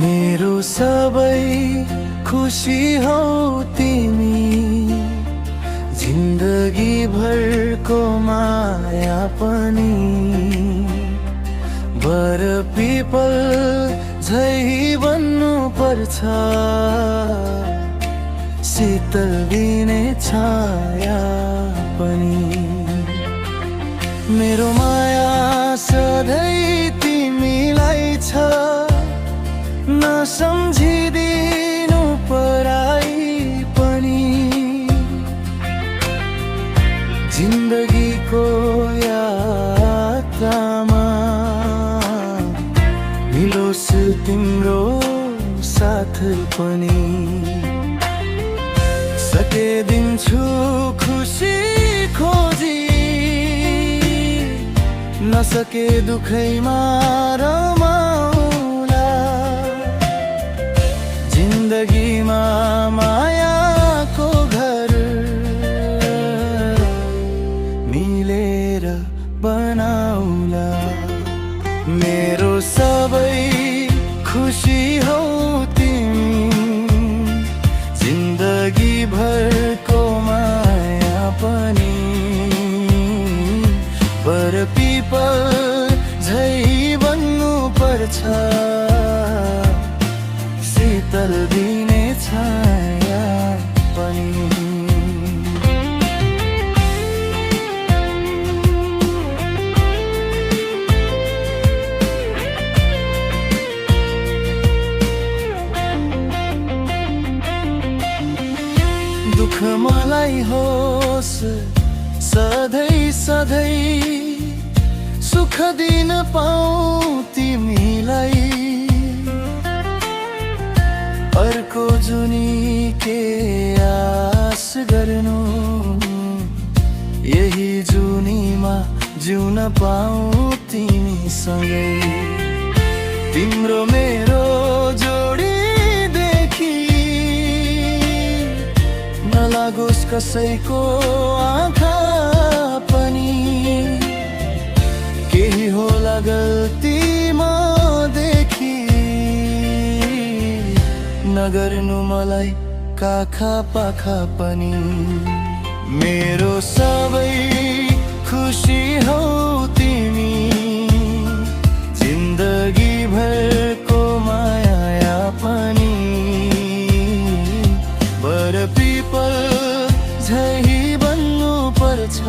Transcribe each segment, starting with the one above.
मेरो सबै खुसी हौ तिमी, जिन्दगी भरको माया पनि। बर पिपल झै बन्नु पर्छ, शीतल दिने छाया पनि। मेरो माया सधैँ तिमीलाई छ, नसम्झिदिनु पराई पनि। जिन्दगीको यात्रामा मिलोस् तिम्रो साथ पनि। सकेदिन्छु खुसी खोजी, नसके दुखैमा रमाउला। जिन्दगीमा मायाको घर मिलेर बनाउला। मेरो सबै खुसी हौ तिमी, जिन्दगी भरको माया पनि। पर पिपल झै बन्नु पर्छ, शीतल दिने छाया पनि। दुःख मलाई होस् सधैँ सधैँ, सुख दिन पाऊँ तिमीलाई। अर्को जुनी के आस गर्नु, यही जुनीमा जिउन पाऊँ तिमीसँगै। तिम्रो मेरो जोडी देखी नलागोस् कसैको आँखा पनि। केही होला गल्ती मदेखि, नगर्नु मलाई काखा पाखा पनि। मेरो सबै खुसी हौ तिमी, जिन्दगी भरको माया पनि। बर पिपल झै बन्नु पर्छ,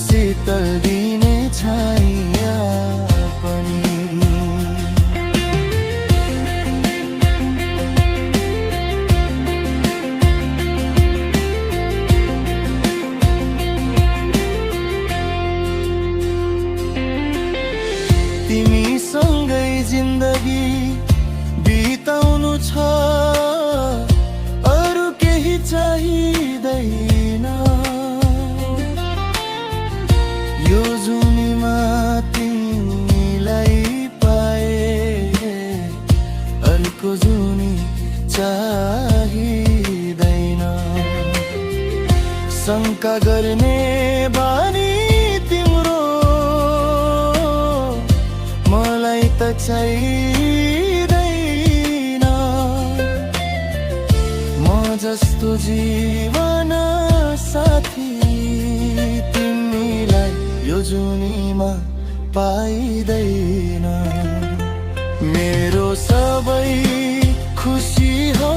शीतल दिने छाया पनि। तिमीसँगै जिन्दगी बिताउनु छ, अरू केही चाहिँदैन। यो जुनीमा तिमीलाई पाए, अर्को जुनी चाहिँदैन। शङ्का गर्ने बानी तिम्रो मलाई त चाहिँदैन। म जस्तो जीवन साथी तिमीलाई यो जुनीमा पाइँदैन। मेरो सबै खुसी हौ